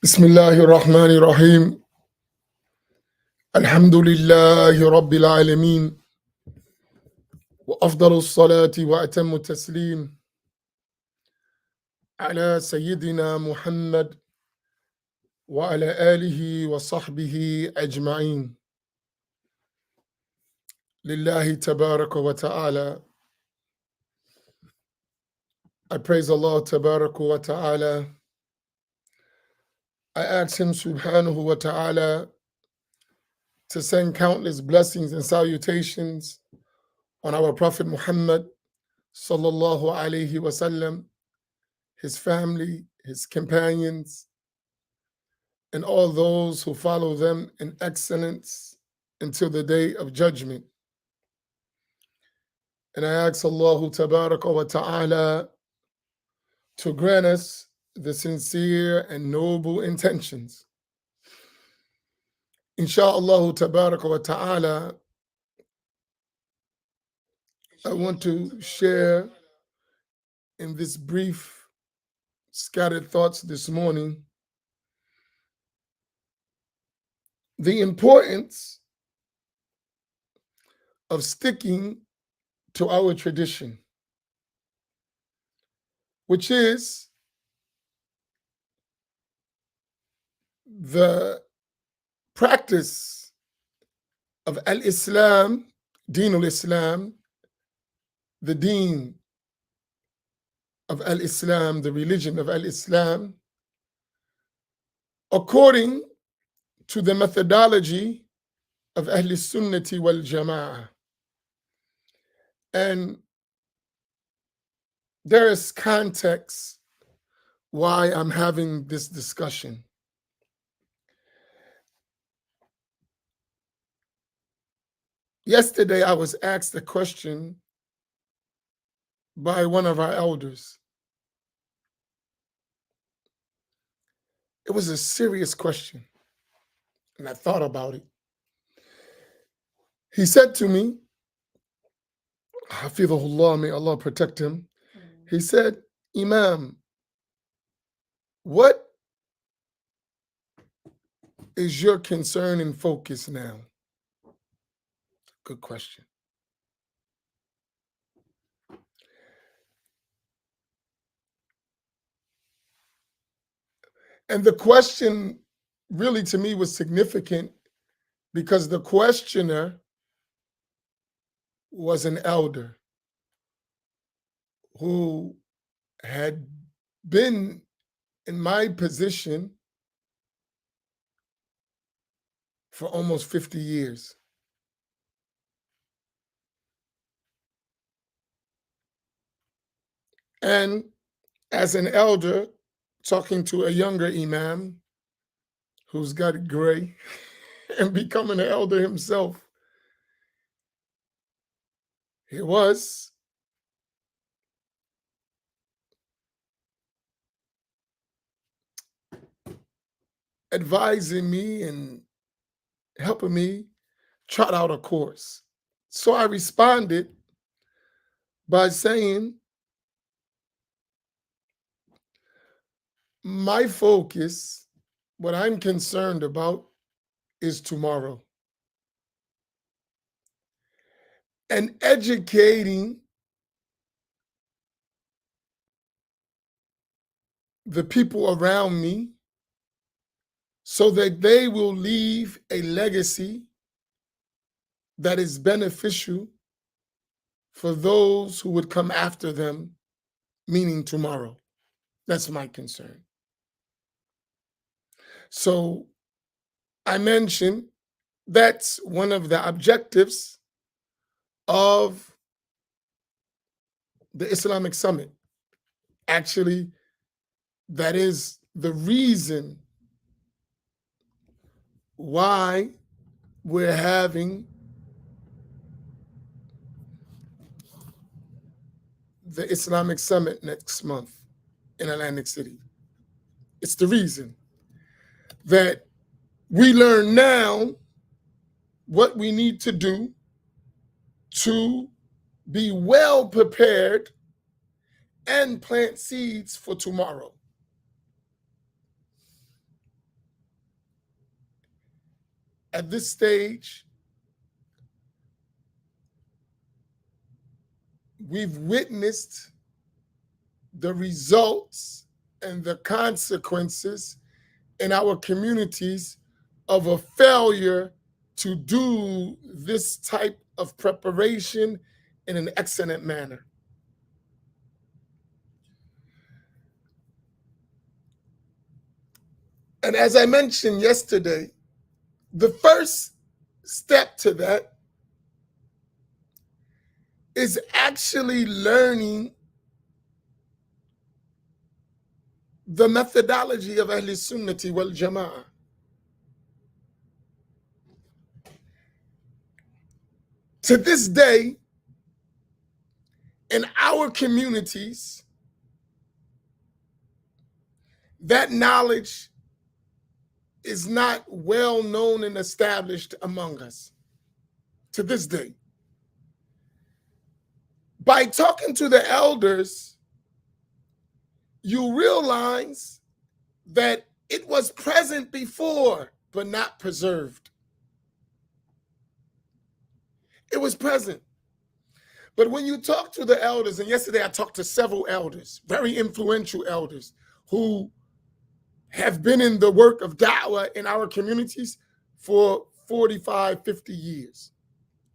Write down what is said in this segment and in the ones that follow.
بسم الله الرحمن الرحيم الحمد لله رب العالمين وأفضل الصلاة وأتم التسليم على سيدنا محمد وعلى آله وصحبه أجمعين لله تبارك وتعالى. I praise Allah تبارك وتعالى. I ask him subhanahu wa ta'ala to send countless blessings and salutations on our Prophet Muhammad sallallahu alayhi wasallam, his family, his companions, and all those who follow them in excellence until the day of judgment. And I ask Allah tabaraka wa ta'ala to grant us the sincere and noble intentions. Insha'Allah tabaraka wa ta'ala, I want to share in this brief scattered thoughts this morning the importance of sticking to our tradition, which is the practice of al-Islam, Deen al-Islam, the deen of al-Islam, the religion of al-Islam, according to the methodology of Ahl Sunnati wal Jama'ah. And there is context why I'm having this discussion. Yesterday, I was asked a question by one of our elders. It was a serious question, and I thought about it. He said to me, Hafidhahullah, may Allah protect him. He said, Imam, what is your concern and focus now? Good question. And the question really to me was significant because the questioner was an elder who had been in my position for almost 50 years. And as an elder, talking to a younger Imam who's got gray and becoming an elder himself, he was advising me and helping me chart out a course. So I responded by saying, my focus, what I'm concerned about, is tomorrow. And educating the people around me so that they will leave a legacy that is beneficial for those who would come after them, meaning tomorrow. That's my concern. So I mentioned that's one of the objectives of the Islamic Summit. Actually, that is the reason why we're having the Islamic Summit next month in Atlantic City. It's the reason that we learn now what we need to do to be well prepared and plant seeds for tomorrow. at this stage, we've witnessed the results and the consequences in our communities of a failure to do this type of preparation in an excellent manner. And as I mentioned yesterday, the first step to that is actually learning the methodology of Ahl Sunnati wal Jama'ah. To this day, in our communities, that knowledge is not well known and established among us. To this day. By talking to the elders, you realize that it was present before, but not preserved. It was present. But when you talk to the elders, and yesterday I talked to several elders, very influential elders, who have been in the work of da'wah in our communities for 45, 50 years.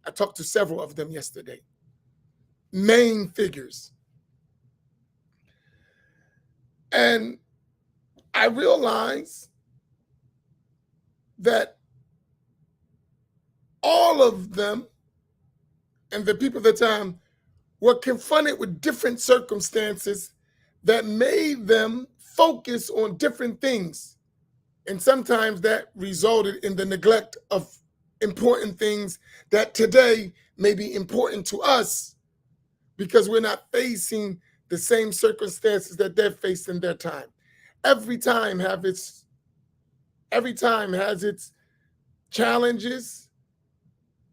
I talked to several of them yesterday. Main figures. And I realized that all of them and the people at the time were confronted with different circumstances that made them focus on different things. And sometimes that resulted in the neglect of important things that today may be important to us because we're not facing the same circumstances that they're faced in their time. Every time has its challenges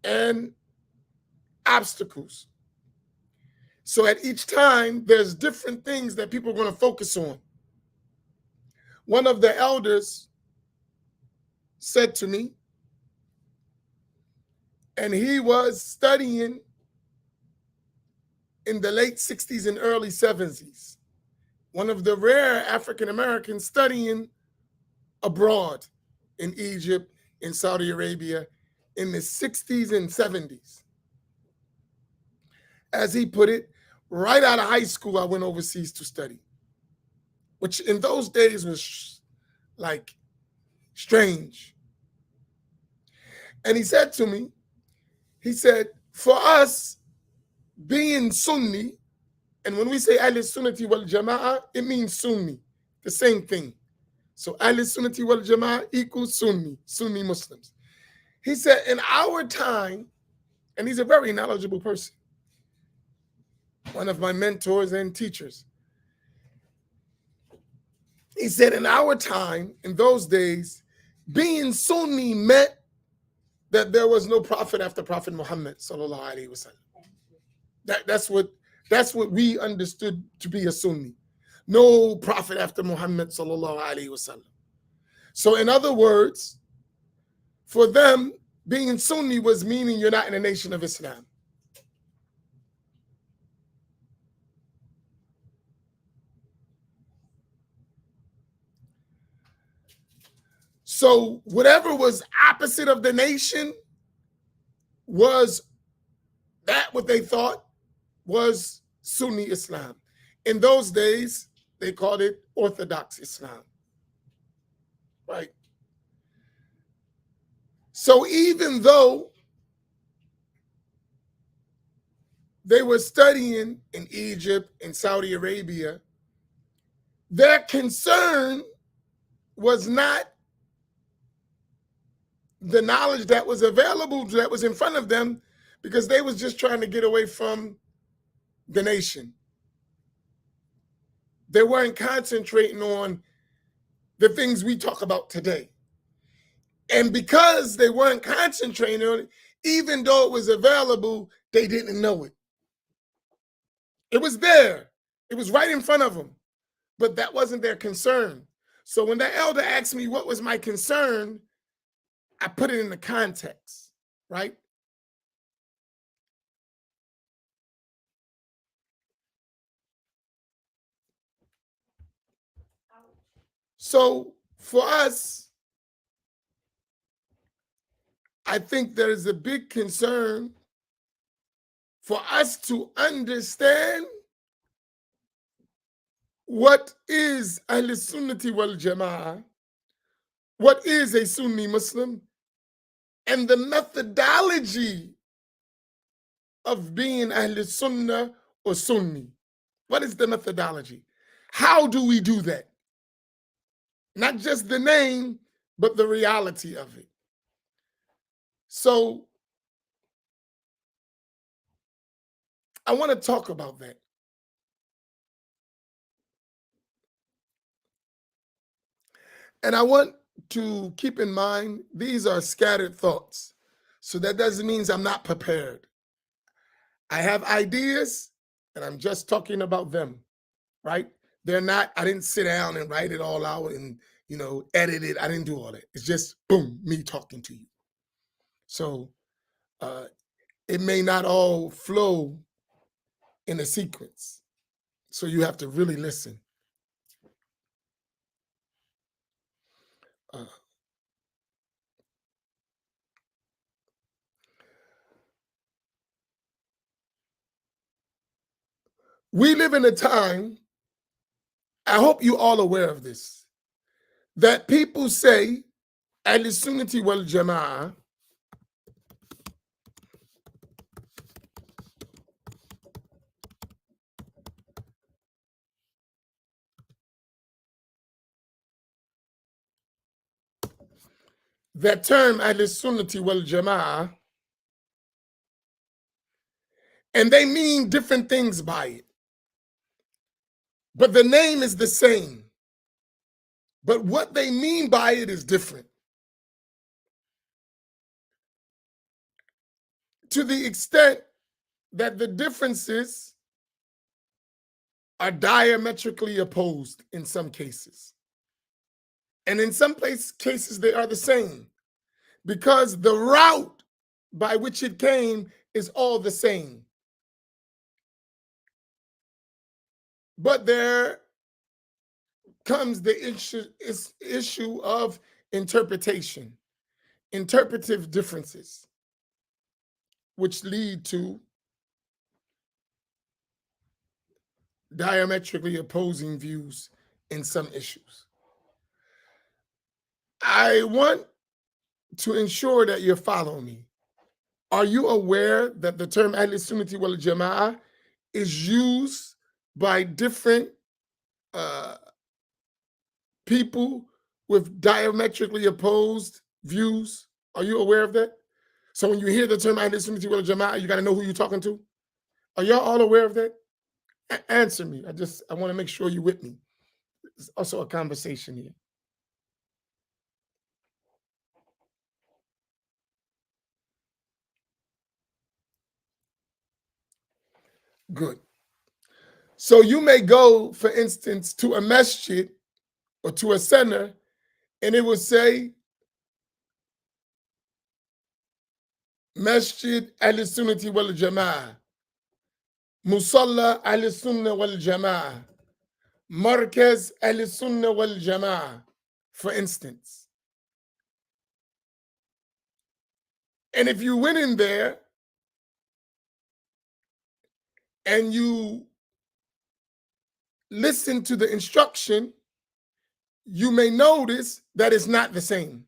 and obstacles. So at each time, there's different things that people are going to focus on. One of the elders said to me, and he was studying in the late 60s and early 70s, one of the rare African Americans studying abroad in Egypt, in Saudi Arabia, in the 60s and 70s. As he put it, right out of high school, I went overseas to study, which in those days was like strange. And he said to me, he said, for us being Sunni, and when we say Ahl Sunnati wal Jama'ah, it means Sunni, the same thing. So Ahl Sunnati wal Jama'ah equals Sunni Muslims. He said, in our time, and he's a very knowledgeable person, one of my mentors and teachers. He said, in our time, in those days, being Sunni meant that there was no prophet after Prophet Muhammad sallallahu alaihi wasallam. That's what we understood to be a Sunni. No prophet after Muhammad sallallahu alaihi wasallam. So in other words, for them, being Sunni was meaning you're not in a nation of Islam. So whatever was opposite of the nation was that what they thought was Sunni Islam. In those days, they called it Orthodox Islam, right? So even though they were studying in Egypt and Saudi Arabia, their concern was not the knowledge that was available, that was in front of them, because they was just trying to get away from the nation. They weren't concentrating on the things we talk about today. And because they weren't concentrating on it, even though it was available, they didn't know it. It was there. It was right in front of them, but that wasn't their concern. So when the elder asked me what was my concern, I put it in the context, right? So for us, I think there is a big concern for us to understand what is Ahl Sunnati wal Jama'ah, what is a Sunni Muslim, and the methodology of being Ahl Sunnah or Sunni. What is the methodology? How do we do that? Not just the name, but the reality of it. So I want to talk about that. And I want to keep in mind, these are scattered thoughts. So that doesn't mean I'm not prepared. I have ideas and I'm just talking about them, right? They're not, I didn't sit down and write it all out and, edit it. I didn't do all that. It's just, boom, me talking to you. So it may not all flow in a sequence. So you have to really listen. We live in a time, I hope you all aware of this, that people say, Ahl Sunnati wal Jama'ah, that term Ahl Sunnati wal Jama'ah, and they mean different things by it. But the name is the same. But what they mean by it is different. To the extent that the differences are diametrically opposed in some cases. And in some cases, they are the same because the route by which it came is all the same. But there comes the issue of interpretation, interpretive differences, which lead to diametrically opposing views in some issues. I want to ensure that you're following me. Are you aware that the term Ahl Sunnati wal Jama'ah is used by different people with diametrically opposed views? Are you aware of that? So when you hear the term Ahl Sunnati wal Jama'ah, you got to know who you're talking to. Are y'all all aware of that? Answer me. I want to make sure you're with me. It's also a conversation here. Good. So you may go, for instance, to a masjid or to a center, and it will say, Masjid Ahl Sunnati wal Jama'ah, Musalla Ahl Sunnah wal Jama'ah, Markaz Ahl Sunnah wal Jama'ah, for instance. And if you went in there and you listen to the instruction, you may notice that it's not the same.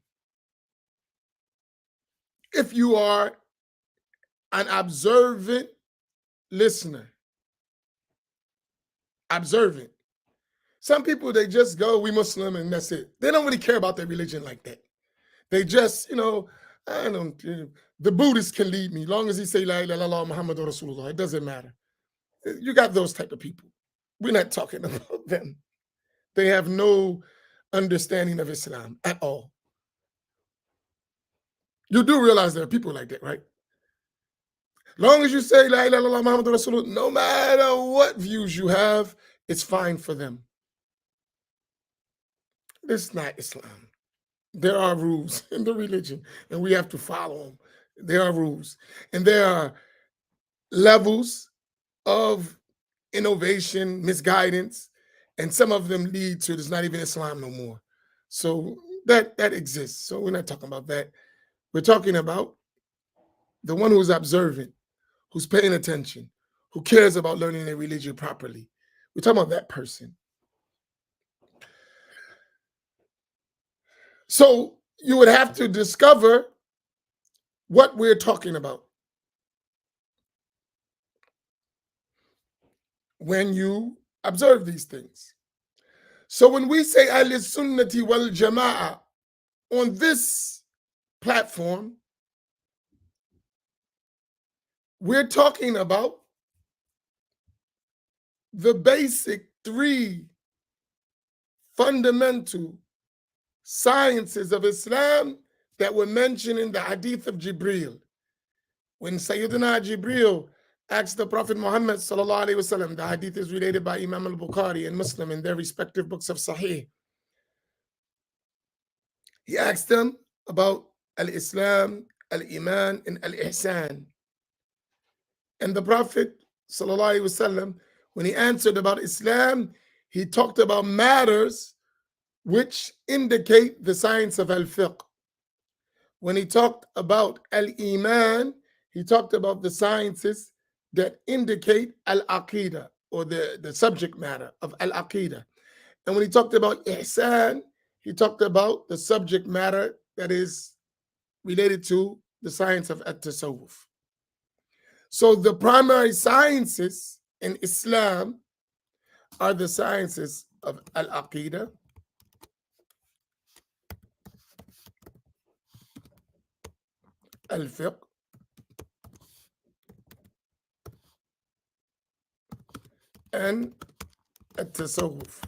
If you are an observant listener, observant. Some people, they just go, we Muslim, and that's it. They don't really care about their religion like that. They just, I don't, the Buddhist can lead me. Long as he say, La ilaha illallah Muhammadur Rasulullah, it doesn't matter. You got those type of people. We're not talking about them. They have no understanding of Islam at all. You do realize there are people like that, right? Long as you say, La ilaha illallah Muhammadur Rasulullah, no matter what views you have, it's fine for them. It's not Islam. There are rules in the religion, and we have to follow them. There are rules, and there are levels of innovation, misguidance, and some of them lead to there's not even Islam no more. So that exists. So we're not talking about that. We're talking about the one who's observant, who's paying attention, who cares about learning their religion properly. We're talking about that person. So you would have to discover what we're talking about when you observe these things. So when we say Ahl Sunnati wal Jama'ah on this platform, we're talking about the basic three fundamental sciences of Islam that were mentioned in the hadith of Jibril. When Sayyidina Jibril asked the Prophet Muhammad sallallahu alaihi wasallam, the hadith is related by Imam al-Bukhari and Muslim in their respective books of Sahih. He asked them about al-Islam, al-Iman, and al-Ihsan. And the Prophet sallallahu alaihi wasallam, when he answered about Islam, he talked about matters which indicate the science of al-Fiqh. When he talked about al-Iman, he talked about the sciences that indicate al-Aqidah, or the subject matter of al-Aqidah. And when he talked about Ihsan, he talked about the subject matter that is related to the science of at-Tasawwuf. So the primary sciences in Islam are the sciences of al-Aqidah, al-Fiqh, and at-Tasawwuf.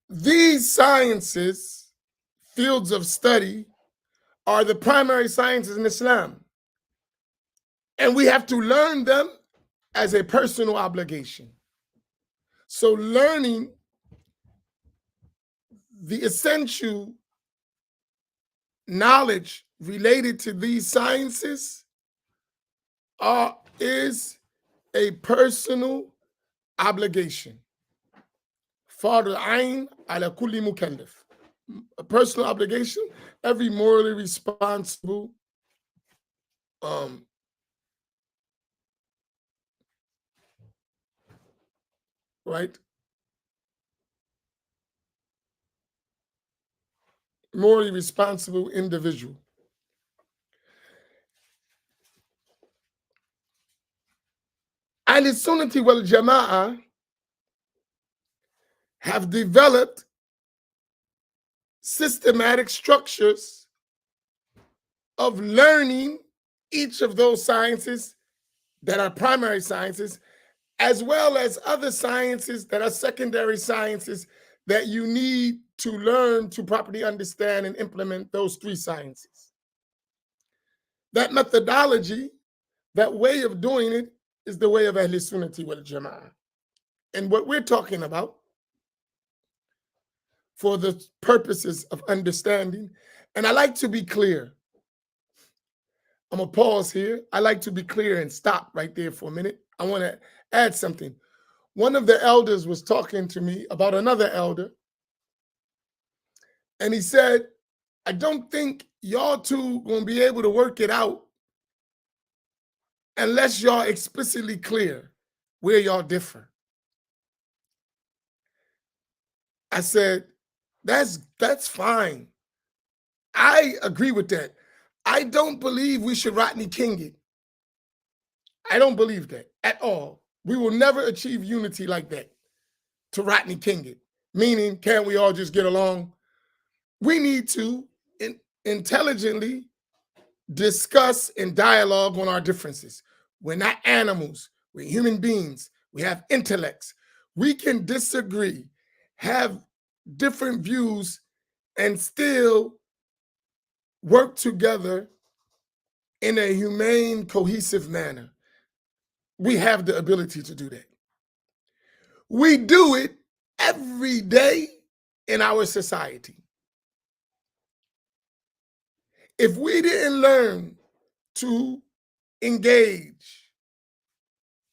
These sciences, fields of study, are the primary sciences in Islam. And we have to learn them as a personal obligation. So learning the essential knowledge related to these sciences is a personal obligation. Fardu ayn ala kulli mukallaf. A personal obligation, every morally responsible right? Morally responsible individual. Ahl Sunnati wal Jama'ah have developed systematic structures of learning each of those sciences that are primary sciences, as well as other sciences that are secondary sciences that you need to learn to properly understand and implement those three sciences. That methodology, that way of doing it, is the way of Ahl Sunnati wal Jama'ah. And what we're talking about, for the purposes of understanding, and I like to be clear. I'm gonna pause here. I like to be clear and stop right there for a minute. I want to add something. One of the elders was talking to me about another elder, and he said, I don't think y'all two gonna be able to work it out unless y'all explicitly clear where y'all differ. I said, that's fine. I agree with that. I don't believe we should Rodney King it. I don't believe that at all. We will never achieve unity like that, to Rodney King it. Meaning, can't we all just get along? We need to intelligently discuss and dialogue on our differences. We're not animals. We're human beings. We have intellects. We can disagree, have different views, and still work together in a humane, cohesive manner. We have the ability to do that. We do it every day in our society. If we didn't learn to engage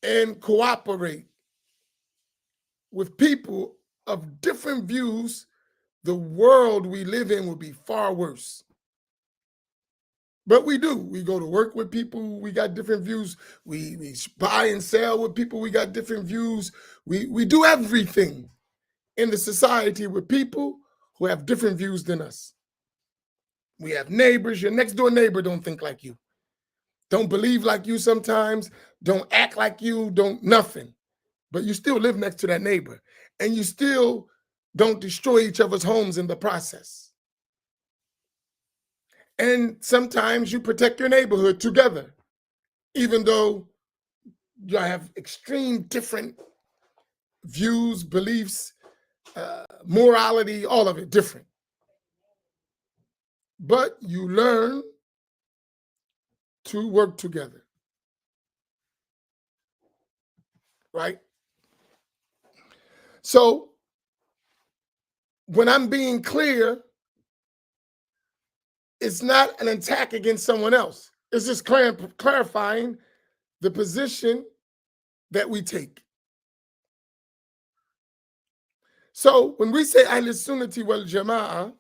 and cooperate with people of different views, the world we live in would be far worse. But we do. We go to work with people, we got different views. We buy and sell with people, we got different views. We do everything in the society with people who have different views than us. We have neighbors. Your next door neighbor don't think like you, don't believe like you sometimes, don't act like you, don't nothing. But you still live next to that neighbor, and you still don't destroy each other's homes in the process. And sometimes you protect your neighborhood together, even though you have extreme different views, beliefs, morality, all of it different. But you learn to work together, right? So when I'm being clear, it's not an attack against someone else. It's just clarifying the position that we take. So when we say Ahl Sunnati wal Jama'ah,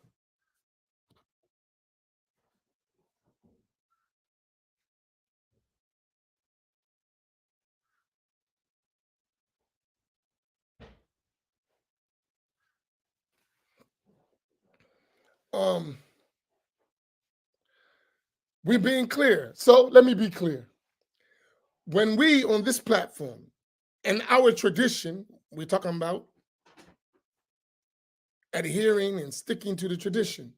we're being clear. So let me be clear. When we on this platform, in our tradition, we're talking about adhering and sticking to the tradition.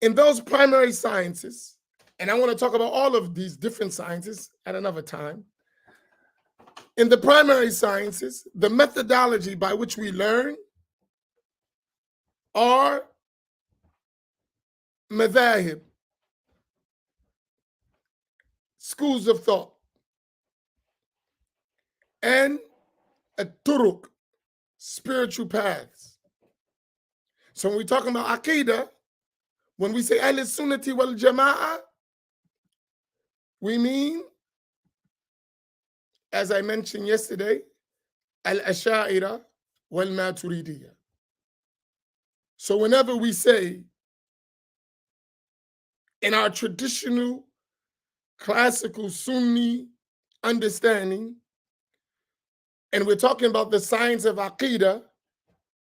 In those primary sciences, and I want to talk about all of these different sciences at another time. In the primary sciences, the methodology by which we learn are madhahib, schools of thought, and turuq, spiritual paths. So when we're talking about aqidah, when we say Ahl Sunnati wal Jama'ah, we mean, as I mentioned yesterday, al-Asha'ira wal Maturidiyya. So whenever we say in our traditional classical Sunni understanding, and we're talking about the science of aqidah,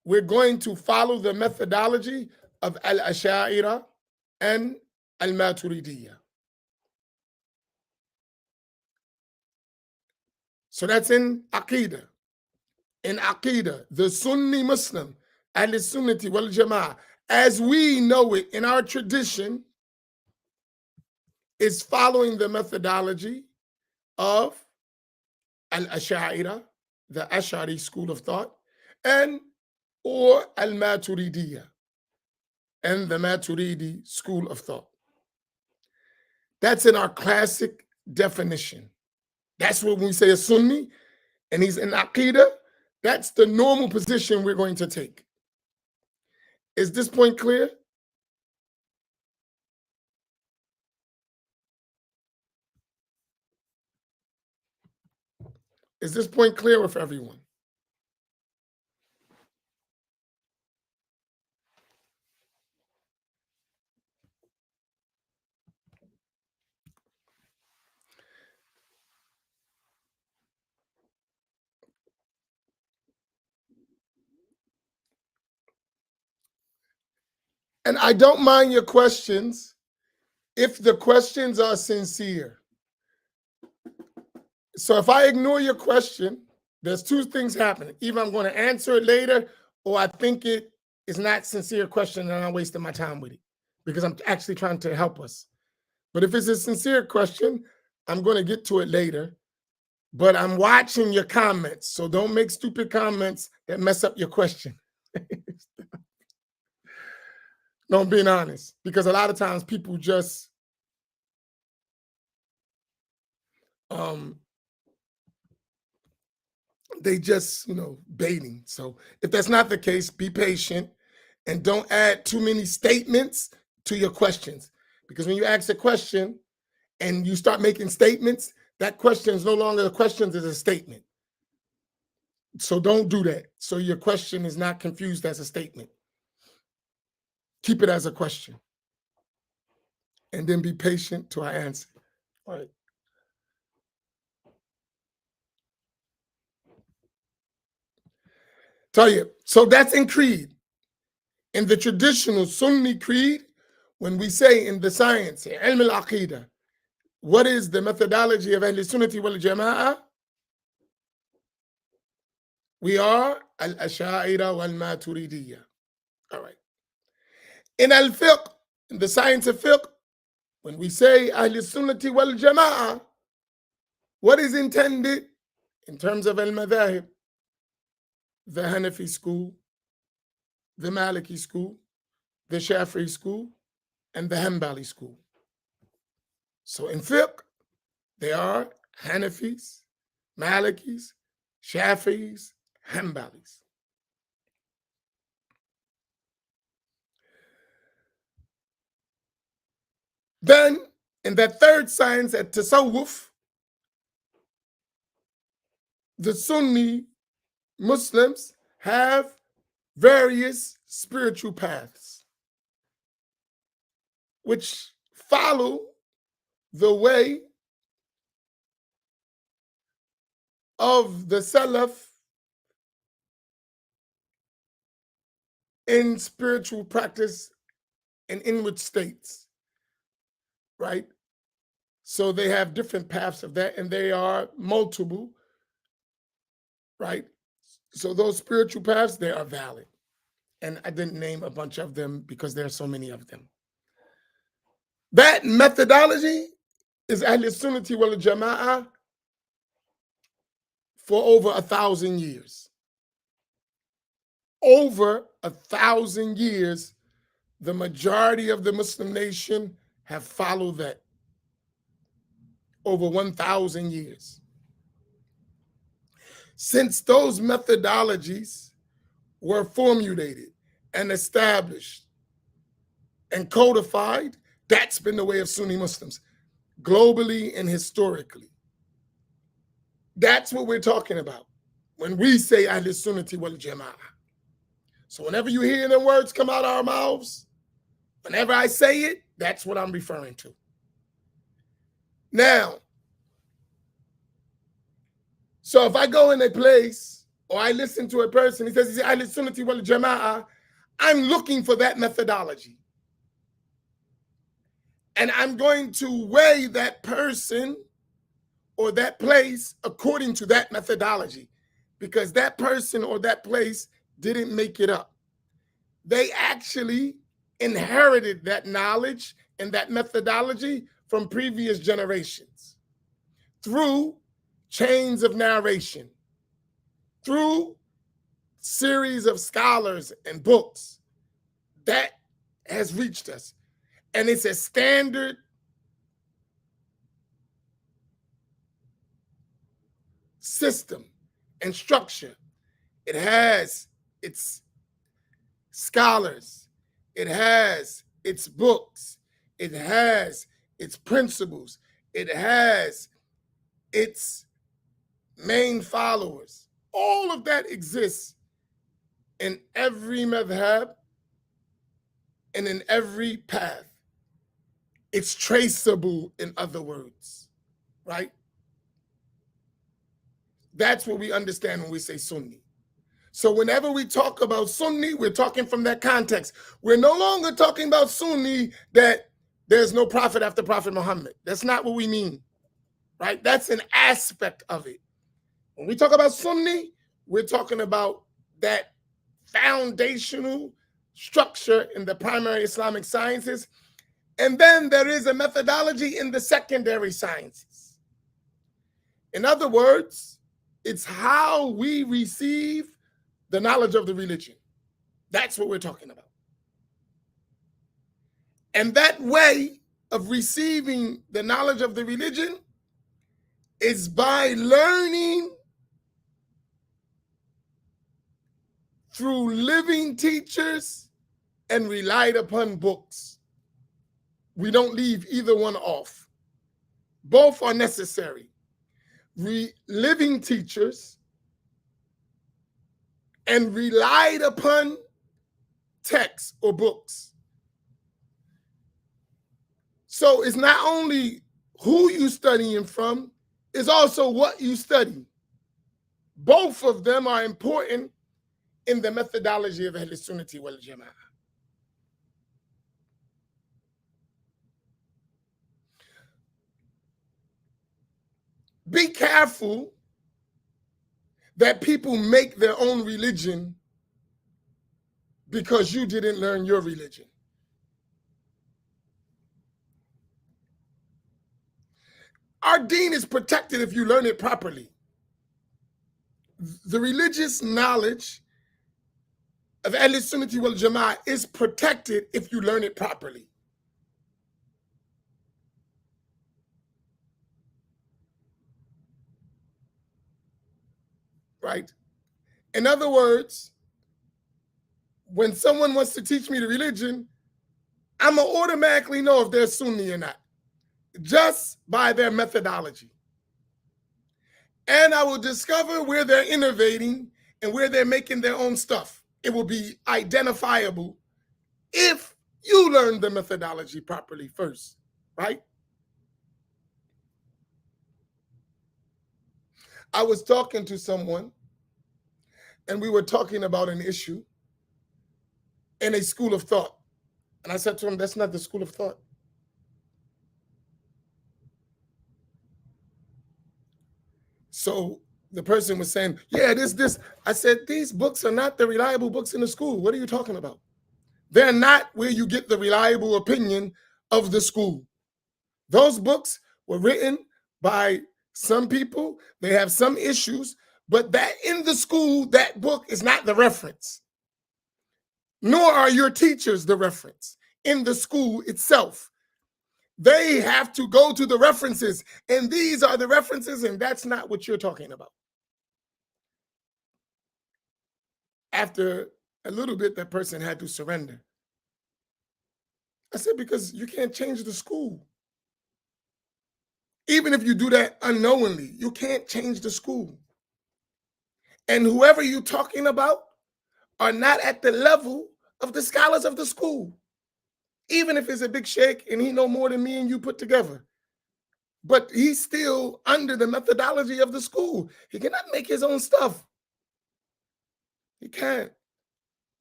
we're going to follow the methodology of al-Asha'ira and al-Maturidiyya. So that's in aqidah. In aqidah, the Sunni Muslim, Ahl-Sunnati wal Jama'ah, as we know it in our tradition, is following the methodology of al-Asha'ira, the Ash'ari school of thought, and or al-Maturidiyya, and the Maturidi school of thought. That's in our classic definition. That's what we say a Sunni, and he's in aqidah. That's the normal position we're going to take. Is this point clear? Is this point clear with everyone? And I don't mind your questions if the questions are sincere. So if I ignore your question, there's two things happening. Either I'm going to answer it later, or I think it is not sincere question and I'm wasting my time with it because I'm actually trying to help us. But if it's a sincere question, I'm going to get to it later. But I'm watching your comments, so don't make stupid comments that mess up your question. No, I'm being honest, because a lot of times people just they just, baiting. So if that's not the case, be patient and don't add too many statements to your questions. Because when you ask a question and you start making statements, that question is no longer a question, it's a statement. So don't do that. So your question is not confused as a statement. Keep it as a question. And then be patient till I answer. All right. Tell you. So that's in creed. In the traditional Sunni creed, when we say in the science, ilm al-aqidah, what is the methodology of Ahl Sunnati wal Jama'ah? We are al-Asha'ira wal Maturidiyya. All right. In al-Fiqh, in the science of Fiqh, when we say Ahl Sunnati wal Jama'ah, what is intended in terms of al-Madhahib? The Hanafi school, the Maliki school, the Shafi'i school, and the Hanbali school. So in Fiqh, they are Hanafis, Malikis, Shafi'is, Hanbalis. Then, in that third science at Tasawwuf, the Sunni Muslims have various spiritual paths which follow the way of the Salaf in spiritual practice and inward states, right? So they have different paths of that, and they are multiple, right? So those spiritual paths, they are valid. And I didn't name a bunch of them because there are so many of them. That methodology is Ahl Sunnati wal Jama'ah for over 1,000 years. Over 1,000 years, the majority of the Muslim nation have followed that. Over 1,000 years. Since those methodologies were formulated and established and codified, that's been the way of Sunni Muslims, globally and historically. That's what we're talking about when we say Ahl Sunnati wal Jama'ah. So whenever you hear the words come out of our mouths, whenever I say it, that's what I'm referring to. Now, so if I go in a place or I listen to a person, he says, Ahl Sunnati wal Jama'ah, I'm looking for that methodology. And I'm going to weigh that person or that place according to that methodology, because that person or that place didn't make it up. They actually inherited that knowledge and that methodology from previous generations through chains of narration, through series of scholars and books that has reached us. And it's a standard system and structure. It has its scholars, it has its books, it has its principles, it has its main followers. All of that exists in every madhab and in every path. It's traceable, in other words, right? That's what we understand when we say Sunni. So whenever we talk about Sunni, we're talking from that context. We're no longer talking about Sunni that there's no prophet after Prophet Muhammad. That's not what we mean, right? That's an aspect of it. When we talk about Sunni, we're talking about that foundational structure in the primary Islamic sciences. And then there is a methodology in the secondary sciences. In other words, it's how we receive the knowledge of the religion. That's what we're talking about. And that way of receiving the knowledge of the religion is by learning through living teachers and relied upon books. We don't leave either one off. Both are necessary. Living teachers and relied upon texts or books. So it's not only who you studying from, it's also what you study. Both of them are important in the methodology of Ahl Sunnati wal Jama'ah. Be careful that people make their own religion because you didn't learn your religion. Our deen is protected if you learn it properly. The religious knowledge of Ahl Sunnati wal Jama'ah is protected if you learn it properly. Right? In other words, when someone wants to teach me the religion, I'm going to automatically know if they're Sunni or not, just by their methodology. And I will discover where they're innovating and where they're making their own stuff. It will be identifiable if you learn the methodology properly first, right? I was talking to someone and we were talking about an issue in a school of thought. And I said to him, that's not the school of thought. So the person was saying, yeah, this. I said, these books are not the reliable books in the school. What are you talking about? They're not where you get the reliable opinion of the school. Those books were written by some people. They have some issues, but that in the school, that book is not the reference. Nor are your teachers the reference in the school itself. They have to go to the references, and these are the references, and that's not what you're talking about. After a little bit, that person had to surrender. I said, because you can't change the school. Even if you do that unknowingly, you can't change the school. And whoever you're talking about are not at the level of the scholars of the school. Even if it's a big sheikh and he know more than me and you put together. But he's still under the methodology of the school. He cannot make his own stuff. He can't.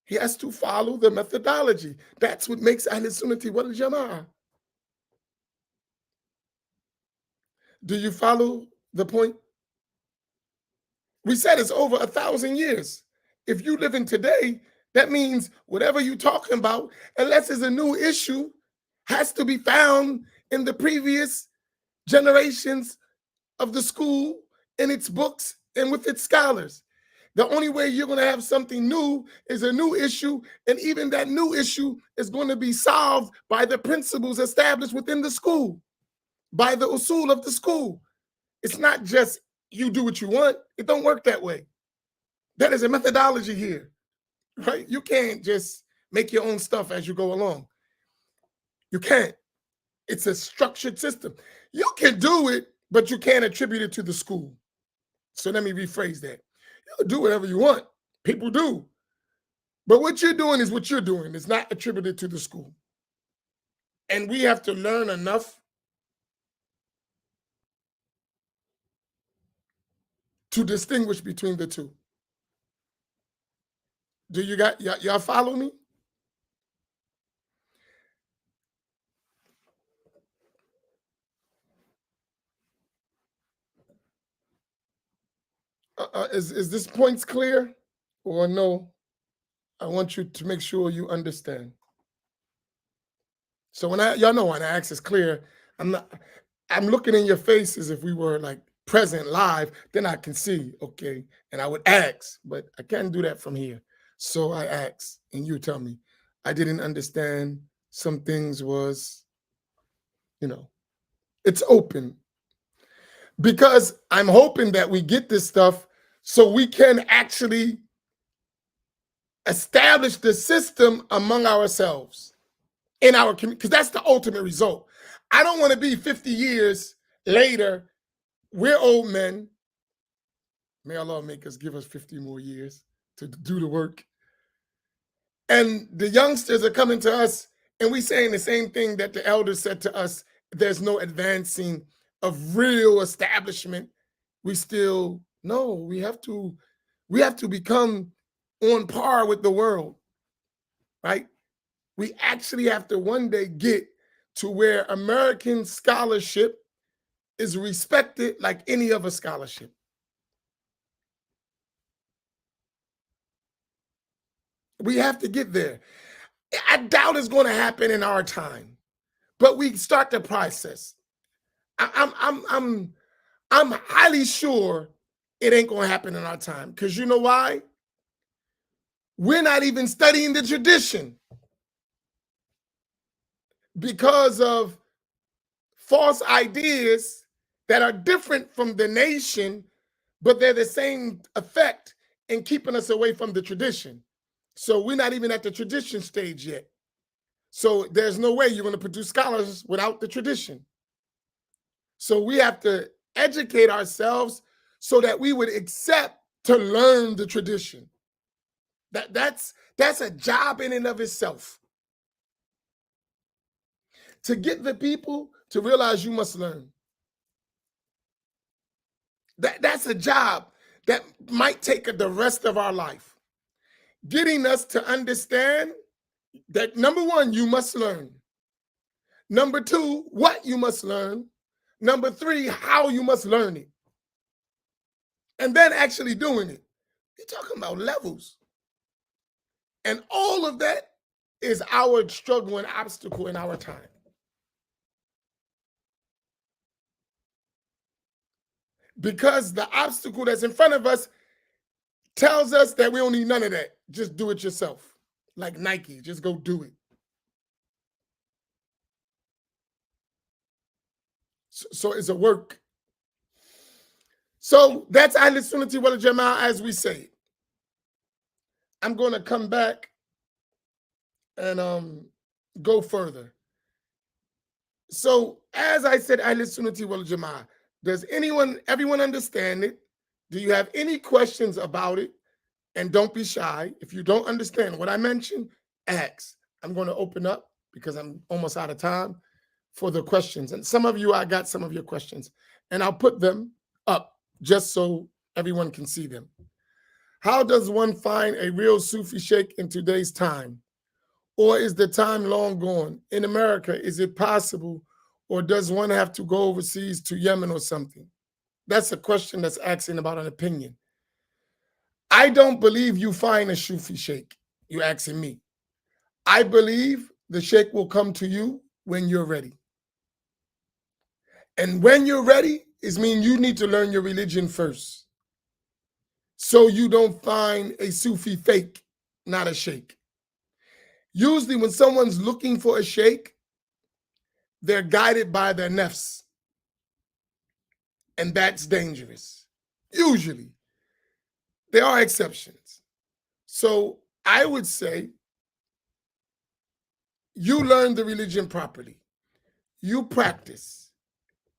He has to follow the methodology. That's what makes Ahl Sunnati wal Jama'ah. Do you follow the point? We said it's over 1,000 years. If you live in today, that means whatever you're talking about, unless it's a new issue, has to be found in the previous generations of the school, in its books, and with its scholars. The only way you're going to have something new is a new issue, and even that new issue is going to be solved by the principles established within the school, by the usul of the school. It's not just you do what you want. It don't work that way. That is a methodology here, right? You can't just make your own stuff as you go along. You can't. It's a structured system. You can do it, but you can't attribute it to the school. So let me rephrase that. You can do whatever you want. People do. But what you're doing is what you're doing. It's not attributed to the school. And we have to learn enough to distinguish between the two. Do you got y'all follow me? Is this points clear or no? I want you to make sure you understand. So when y'all know when I ask is clear, I'm looking in your faces. If we were like present live, then I can see, okay, and I would ask, but I can't do that from here. So I ask, and you tell me, I didn't understand. Some things was, it's open. Because I'm hoping that we get this stuff so we can actually establish the system among ourselves in our community, because that's the ultimate result. I don't want to be 50 years later, we're old men. May Allah make us, give us 50 more years to do the work. And the youngsters are coming to us and we saying the same thing that the elders said to us. There's no advancing of real establishment. We still, no, we have to become on par with the world, right? We actually have to one day get to where American scholarship is respected like any other scholarship. We have to get there. I doubt it's going to happen in our time, but we start the process. I'm highly sure it ain't going to happen in our time, because you know why? We're not even studying the tradition because of false ideas that are different from the nation, but they're the same effect in keeping us away from the tradition. So we're not even at the tradition stage yet. So there's no way you're going to produce scholars without the tradition. So we have to educate ourselves so that we would accept to learn the tradition. That's a job in and of itself. To get the people to realize you must learn. That's a job that might take the rest of our life. Getting us to understand that, number one, you must learn. Number two, what you must learn. Number three, how you must learn it. And then actually doing it. You're talking about levels. And all of that is our struggle and obstacle in our time. Because the obstacle that's in front of us tells us that we don't need none of that. Just do it yourself. Like Nike, just go do it. So it's a work. So that's Ahl Sunnati wal Jama'ah, as we say. I'm going to come back and go further. So as I said, Ahl Sunnati wal Jama'ah. Does everyone understand it? Do you have any questions about it? And don't be shy. If you don't understand what I mentioned, ask. I'm going to open up because I'm almost out of time for the questions. And some of you, I got some of your questions, and I'll put them up just so everyone can see them. How does one find a real Sufi sheikh in today's time? Or is the time long gone? In America, is it possible? Or does one have to go overseas to Yemen or something? That's a question that's asking about an opinion. I don't believe you find a Sufi sheikh. You're asking me. I believe the sheikh will come to you when you're ready. And when you're ready, it means you need to learn your religion first. So you don't find a Sufi fake, not a sheikh. Usually when someone's looking for a sheikh, they're guided by their nafs. And that's dangerous. Usually. There are exceptions. So I would say you learn the religion properly. You practice.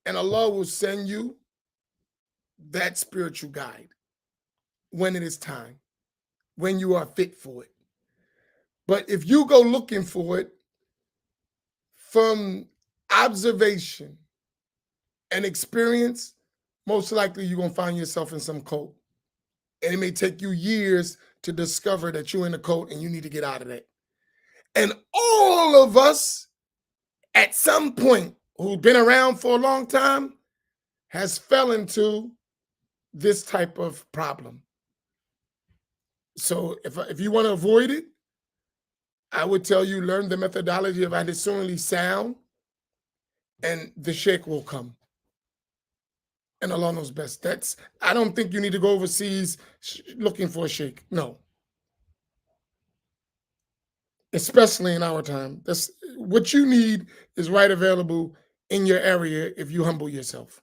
And Allah will send you that spiritual guide when it is time, when you are fit for it. But if you go looking for it from observation and experience, most likely you're going to find yourself in some cult. And it may take you years to discover that you're in a cult and you need to get out of that. And all of us, at some point, who've been around for a long time, has fell into this type of problem. So if you want to avoid it, I would tell you learn the methodology of Ahl sound, and the sheikh will come. And Allah knows best. I don't think you need to go overseas looking for a sheikh. No. Especially in our time. That's what you need is right available in your area if you humble yourself.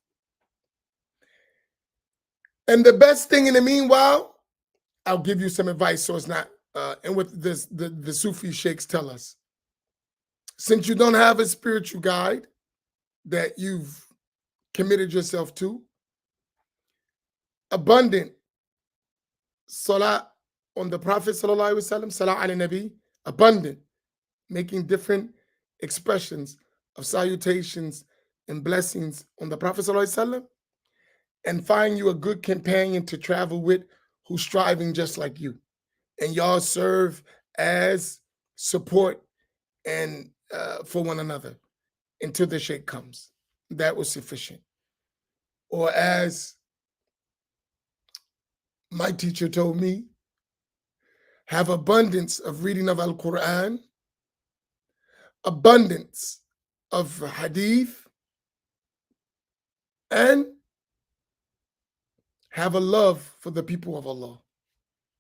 And the best thing in the meanwhile, I'll give you some advice so it's not and what this the Sufi sheikhs tell us. Since you don't have a spiritual guide that you've committed yourself to, abundant salah on the Prophet sallallahu alaihi wasallam, salah ala nabi, abundant, making different expressions of salutations and blessings on the Prophet sallallahu alaihi wasallam, and find you a good companion to travel with who's striving just like you, and y'all serve as support and for one another until the sheikh comes. That was sufficient. Or as my teacher told me, have abundance of reading of Al-Quran, abundance of hadith, and have a love for the people of Allah.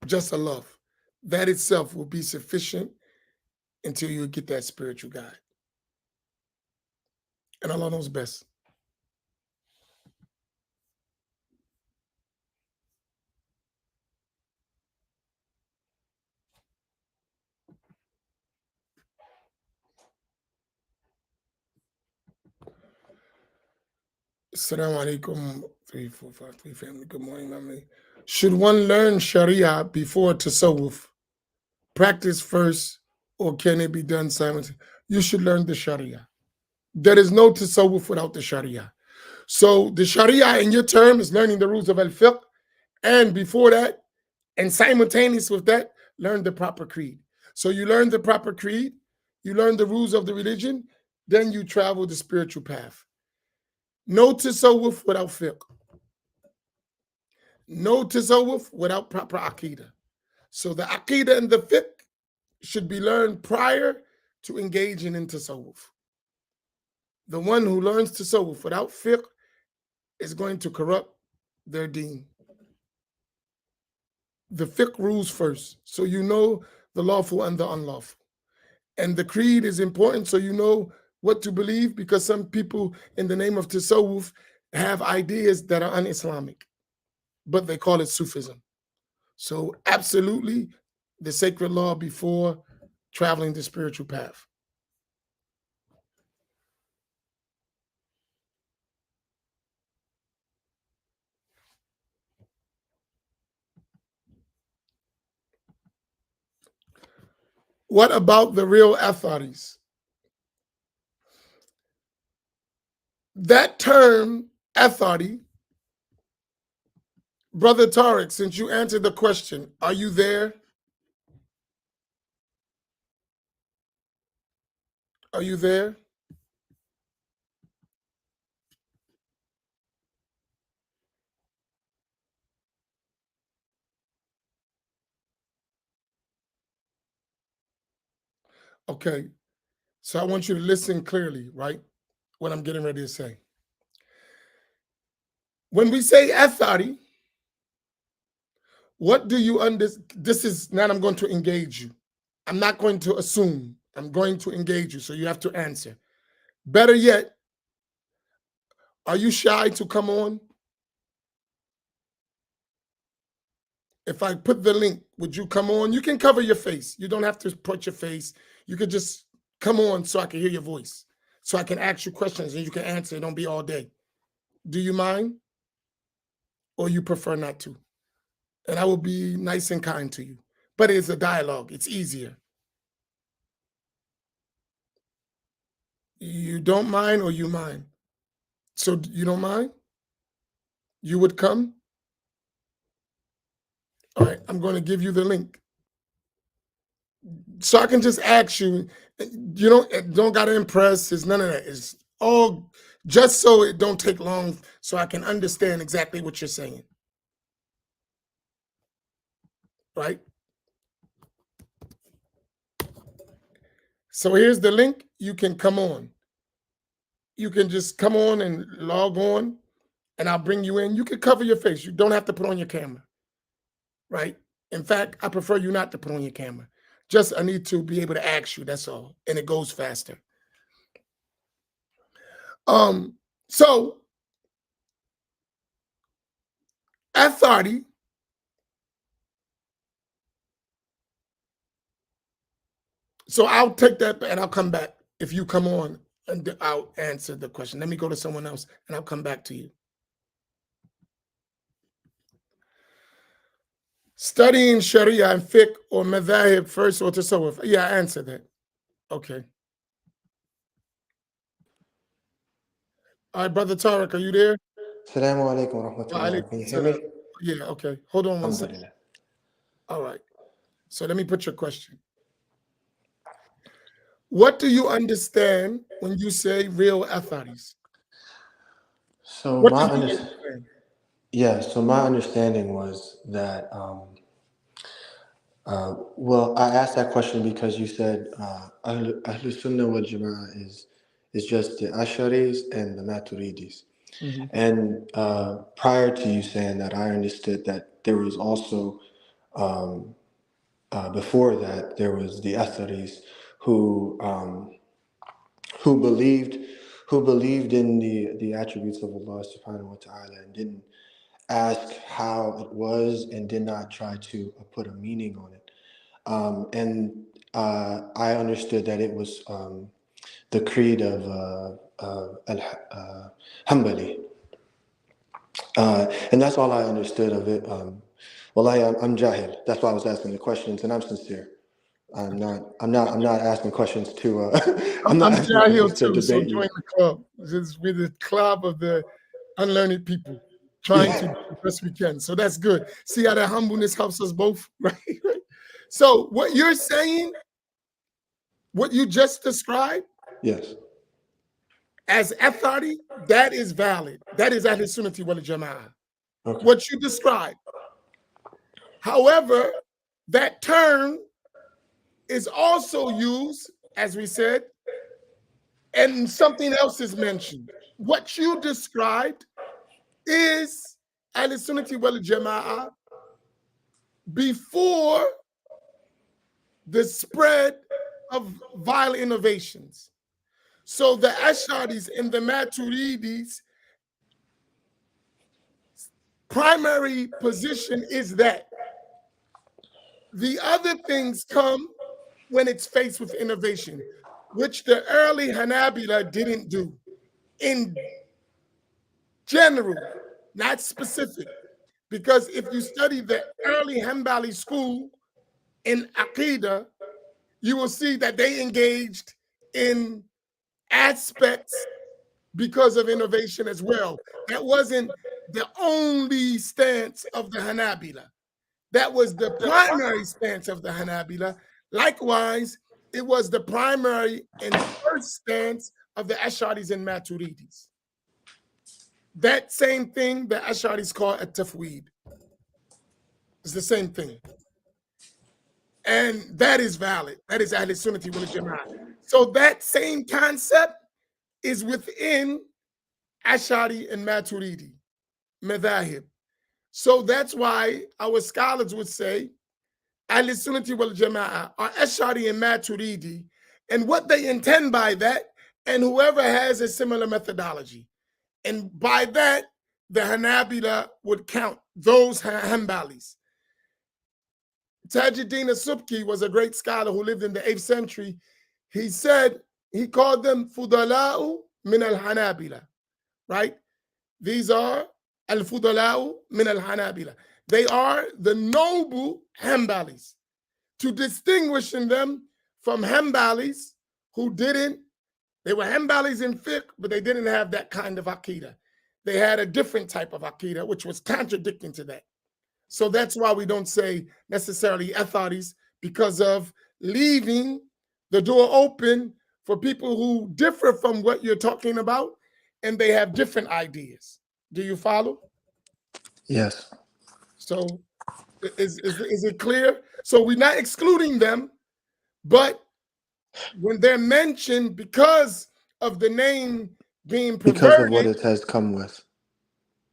Just a love. That itself will be sufficient until you get that spiritual guide. And Allah knows best. Assalamu alaikum, 3453 family. Good morning, family. Should one learn Sharia before Tasawwuf? Practice first, or can it be done simultaneously? You should learn the Sharia. There is no Tasawwuf without the Sharia. So the Sharia in your term is learning the rules of Al-Fiqh, and before that, and simultaneous with that, learn the proper creed. So you learn the proper creed, you learn the rules of the religion, then you travel the spiritual path. No tasawwuf without fiqh. No tasawwuf without proper aqidah. So the aqidah and the fiqh should be learned prior to engaging in tasawwuf. The one who learns tasawwuf without fiqh is going to corrupt their deen. The fiqh rules first, so you know the lawful and the unlawful. And the creed is important, so you know what to believe, because some people in the name of tasawwuf have ideas that are un-Islamic, but they call it Sufism. So absolutely the sacred law before traveling the spiritual path. What about the real authorities? That term, authority, Brother Tariq, since you answered the question, are you there? Are you there? Okay, so I want you to listen clearly, right? What I'm getting ready to say. When we say authority, what do you understand? This is now I'm going to engage you. I'm not going to assume. I'm going to engage you, so you have to answer. Better yet, are you shy to come on? If I put the link, would you come on? You can cover your face. You don't have to put your face. You could just come on so I can hear your voice, so I can ask you questions and you can answer. Don't be all day. Do you mind? Or you prefer not to? And I will be nice and kind to you. But it's a dialogue. It's easier. You don't mind, or you mind? So you don't mind? You would come? All right, I'm going to give you the link. So I can just ask you, you don't got to impress. It's none of that. It's all just so it don't take long, so I can understand exactly what you're saying. Right? So here's the link. You can come on. You can just come on and log on, and I'll bring you in. You can cover your face. You don't have to put on your camera. Right? In fact, I prefer you not to put on your camera. Just I need to be able to ask you, that's all. And it goes faster. So authority So I'll take that and I'll come back if you come on and I'll answer the question. Let me go to someone else and I'll come back to you. Studying Sharia and Fikh or Madhahib first or Tasawwuf? Yeah, I answered that. Okay. All right, Brother Tariq, are you there? Assalamu alaikum wa rahmatullah. Can you hear me? Yeah, okay. Hold on one second. Alhamdulillah. All right. So let me put your question. What do you understand when you say real authorities? So What my do you under- understand? yeah, so my understanding was that well, I asked that question because you said Ahlul Sunnah wal Jama'ah is just the Asharis and the Maturidis. Mhm. And prior to you saying that, I understood that there was also before that there was the Atharis who who believed in the attributes of Allah subhanahu wa ta'ala and didn't ask how it was and did not try to put a meaning on it. And I understood that it was the creed of Hanbali. And that's all I understood of it. Well, I'm Jahil. That's why I was asking the questions, and I'm sincere. I'm not asking questions to. I'm not I'm asking Jahil questions to too, so debate you. join the club. We're the club of the unlearned people trying to Yeah. do the best we can. So that's good. See how that humbleness helps us both, right? So what you're saying, what you just described Yes. as authority, that is valid. That is Ahlul Sunnati wal Jama'ah. Okay. What you described. However, that term is also used, as we said, and something else is mentioned. What you described is Ahlul Sunnati wal Jama'ah before the spread of vile innovations. So the Ash'aris and the Maturidis' primary position is that. The other things come when it's faced with innovation, which the early Hanabila didn't do. In general, not specific. Because if you study the early Hanbali school in Aqidah, you will see that they engaged in aspects because of innovation as well. That wasn't the only stance of the Hanabila. That was the primary stance of the Hanabila. Likewise, it was the primary and first stance of the Ash'aris and Maturidis. That same thing the Ash'aris call a tafweed. It's the same thing. And that is valid. That is Ahlul Sunnati wal Jama'ah. So that same concept is within Ash'ari and Maturidi, Madhahib. So that's why our scholars would say Ahlul Sunnati wal Jama'ah are Ash'ari and Maturidi, and what they intend by that, and whoever has a similar methodology. And by that, the Hanabila would count those Hanbalis. Tajuddin as-Subki was a great scholar who lived in the 8th century. He said, he called them Fudala'u min al-Hanabila, right? These are al-Fudala'u min al-Hanabila. They are the noble Hanbalis, to distinguishing them from Hanbalis who didn't, they were Hanbalis in Fikh, but they didn't have that kind of Aqidah. They had a different type of Aqidah, which was contradicting to that. So that's why we don't say necessarily authorities, because of leaving the door open for people who differ from what you're talking about, and they have different ideas. Do you follow? Yes. So is it clear? So we're not excluding them, but when they're mentioned because of the name being Because of what perverted, it has come with.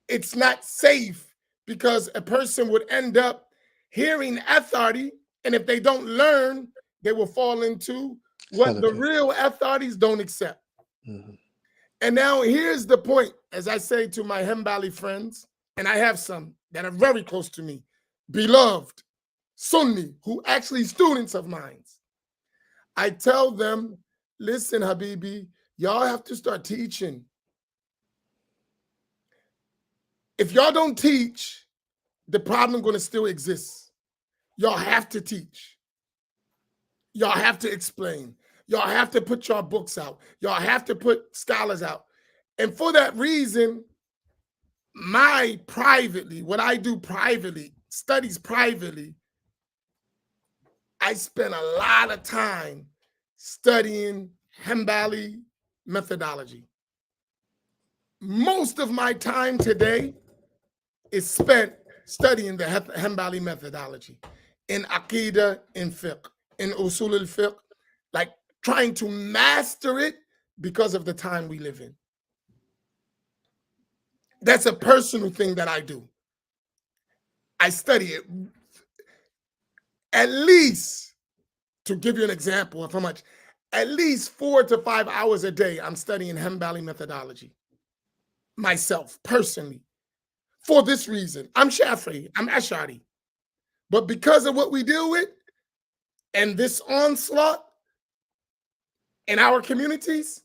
it's not safe, because a person would end up hearing authority, and if they don't learn, they will fall into what the Salafi. real authorities don't accept. Mhm. And now here's the point, as I say to my Hanbali friends, and I have some that are very close to me, beloved Sunni, who actually students of mine. I tell them, listen, Habibi, y'all have to start teaching. If y'all don't teach, the problem going to still exist. Y'all have to teach. Y'all have to explain. Y'all have to put your books out. Y'all have to put scholars out. And for that reason, what I do privately, studies privately, I spend a lot of time studying Hanbali methodology. Most of my time today is spent studying the Hanbali methodology in Aqidah, in Fiqh, in Usul al-Fiqh, like trying to master it because of the time we live in. That's a personal thing that I do. I study it at least, to give you an example of how much, at least 4 to 5 hours a day, I'm studying Hanbali methodology myself, personally. For this reason, I'm Shafi'i, I'm Ash'ari. But because of what we deal with and this onslaught in our communities,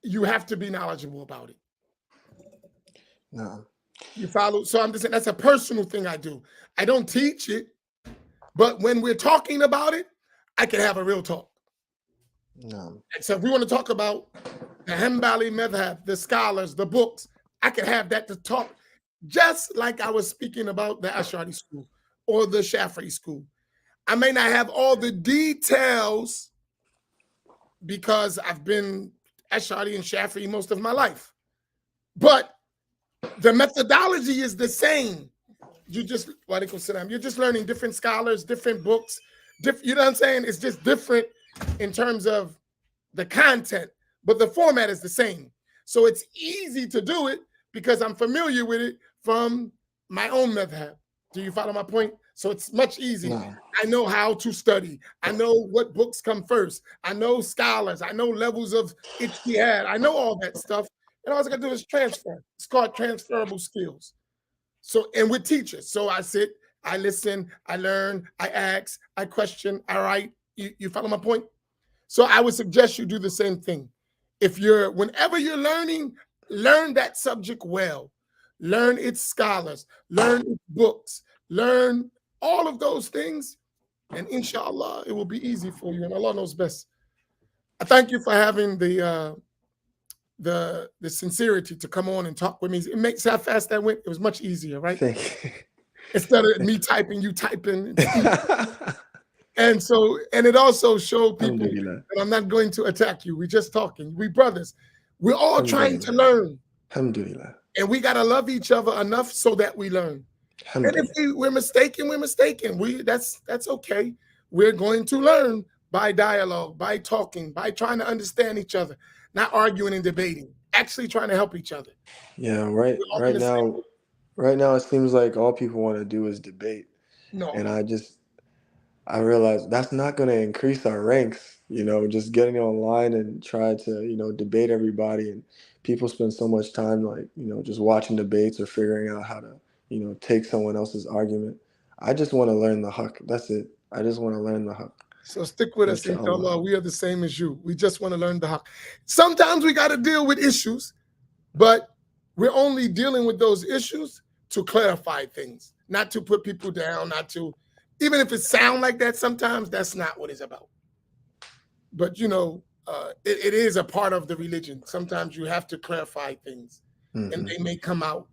you have to be knowledgeable about it. No. You follow? So I'm just saying that's a personal thing I do. I don't teach it, but when we're talking about it, I can have a real talk. No. And so if we want to talk about the Hanbali madhab, the scholars, the books, I can have that to talk, just like I was speaking about the Ash'ari school or the Shafi'i school. I may not have all the details because I've been Ash'ari and Shafi'i most of my life, but the methodology is the same. You're just learning different scholars, different books, you know what I'm saying? It's just different in terms of the content, but the format is the same. So it's easy to do it because I'm familiar with it from my own madhab. Do you follow my point? So it's much easier. No. I know how to study. I know what books come first. I know scholars. I know levels of ijtihad. I know all that stuff. And all I gotta do is transfer. It's called transferable skills. So, and with teachers. So I sit, I listen, I learn, I ask, I question, I write. You follow my point? So I would suggest you do the same thing. Whenever you're learning, learn that subject well. Learn its scholars, learn its books, learn all of those things, and inshallah, it will be easy for you. And Allah knows best. I thank you for having the sincerity to come on and talk with me. It makes how fast that went. It was much easier, right? Thank you. Instead of me typing, you typing. And it also showed people that I'm not going to attack you. We're just talking. We brothers. We're all trying to learn. Alhamdulillah. And we got to love each other enough so that we learn. And if we're mistaken, we're mistaken. That's okay. We're going to learn by dialogue, by talking, by trying to understand each other, not arguing and debating, actually trying to help each other. Yeah, right now it seems like all people want to do is debate. No. And I realized that's not going to increase our ranks, just getting online and try to, debate everybody. And people spend so much time just watching debates or figuring out how to, take someone else's argument. I just want to learn the haqq. That's it. I just want to learn the haqq. So stick with us, inshallah. We are the same as you. We just want to learn the haqq. Sometimes we got to deal with issues, but we're only dealing with those issues to clarify things, not to put people down, even if it sounds like that, sometimes that's not what it's about. But, it is a part of the religion. Sometimes you have to clarify things, and they may come out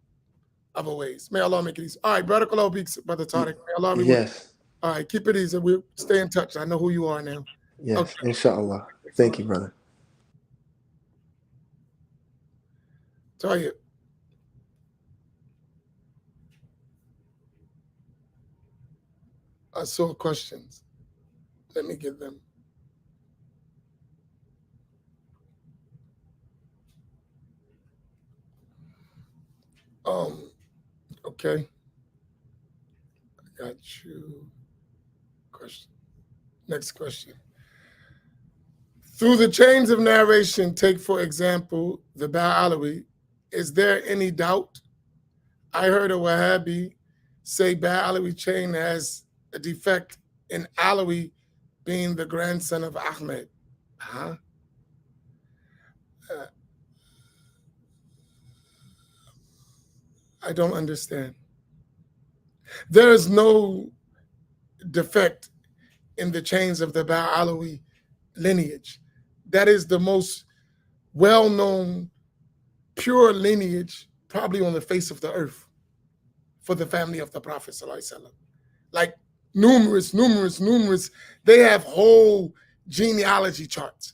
other ways. May Allah make it easy. All right, Brother Tariq. May Allah Yes. All right, keep it easy. We'll stay in touch. I know who you are now. Yes, okay. Inshallah. Thank you, brother. Tariq. I saw questions. Let me get them. Okay. I got you. Question. Next question. Through the chains of narration, take for example the Ba'alawi. Is there any doubt? I heard a Wahhabi say Ba'alawi chain has a defect in Alawi being the grandson of Ahmed. Huh? Uh, I don't understand. There is no defect in the chains of the Ba'alawi lineage. That is the most well-known, pure lineage probably on the face of the earth for the family of the Prophet ﷺ. Like numerous. They have whole genealogy charts.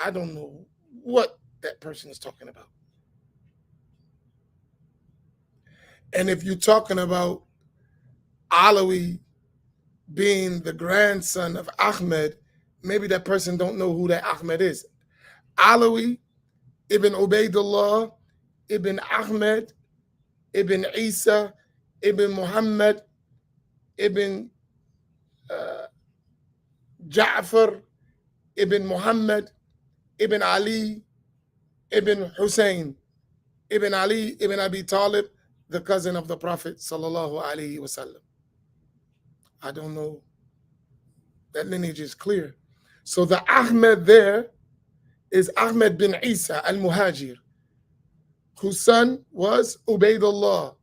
I don't know what that person is talking about. And if you're talking about Alawi being the grandson of Ahmed, maybe that person don't know who that Ahmed is. Alawi, Ibn Ubaidullah, Ibn Ahmed, Ibn Isa, Ibn Muhammad, Ibn Ja'far, Ibn Muhammad, Ibn Ali, Ibn Hussein, Ibn Ali, Ibn Abi Talib, the cousin of the Prophet sallallahu alaihi wasallam. I don't know. That lineage is clear. So the Ahmed there is Ahmed bin Isa al-Muhajir, whose son was Ubaidullah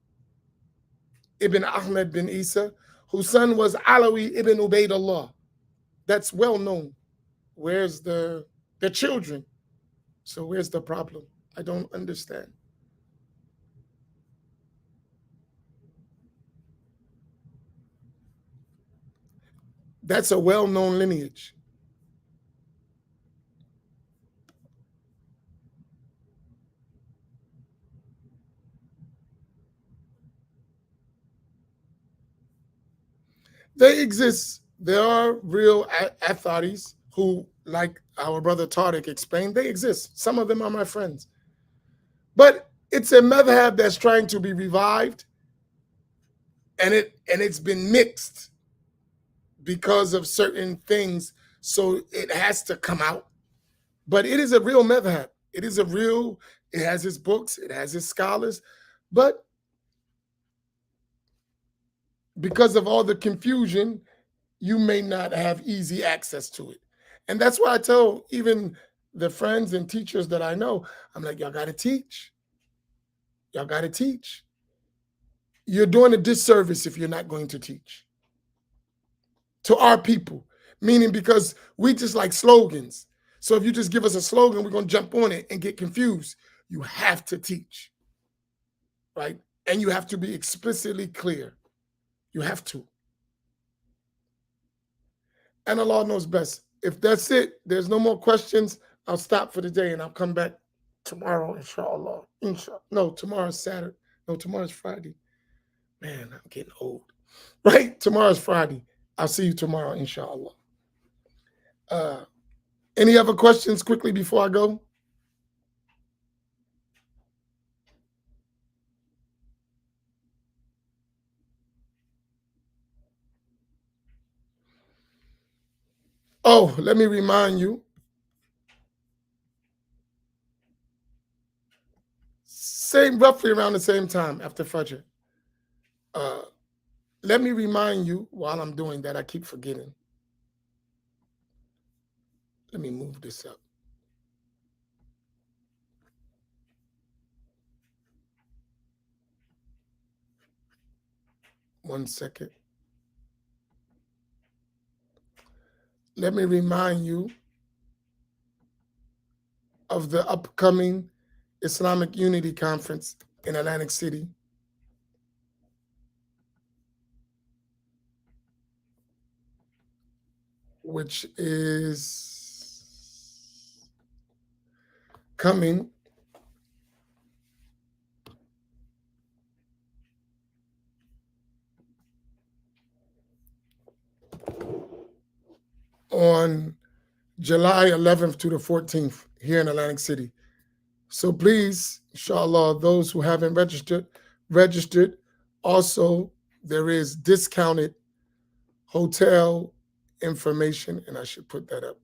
ibn Ahmed bin Isa, whose son was Alawi ibn Ubaidullah. That's well known. Where's the children? So where's the problem? I don't understand. That's a well-known lineage. They exist. There are real Atharis who, like our brother Tariq explained, they exist. Some of them are my friends. But it's a madhab that's trying to be revived, and it's been mixed because of certain things, so it has to come out. But it is a real madhab. It has its books, it has its scholars, but because of all the confusion, you may not have easy access to it. And that's why I tell even the friends and teachers that I know, I'm like, y'all got to teach. Y'all got to teach. You're doing a disservice if you're not going to teach to our people, meaning because we just like slogans. So if you just give us a slogan, we're going to jump on it and get confused. You have to teach, right? And you have to be explicitly clear. You have to. And Allah knows best. If that's it, there's no more questions, I'll stop for the day and I'll come back tomorrow, inshallah. No, tomorrow's Saturday. No, tomorrow's Friday. Man, I'm getting old. Right? Tomorrow's Friday. I'll see you tomorrow, inshallah. Any other questions quickly before I go? Oh, let me remind you. Roughly around the same time after Fajr. Let me remind you while I'm doing that, I keep forgetting. Let me move this up. One second. Let me remind you of the upcoming Islamic Unity Conference in Atlantic City. Which is coming on July 11th to the 14th here in Atlantic City. So please, inshallah, those who haven't registered. Also, there is discounted hotel information, and I should put that up.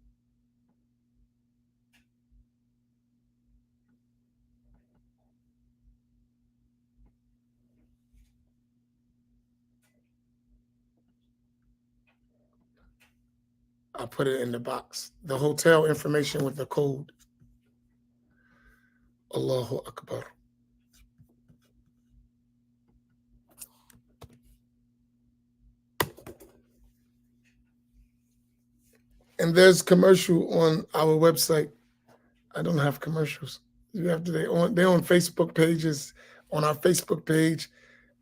I put it in the box. The hotel information with the code. Allahu Akbar. And there's commercial on our website. I don't have commercials. You have to. They're on Facebook pages, on our Facebook page,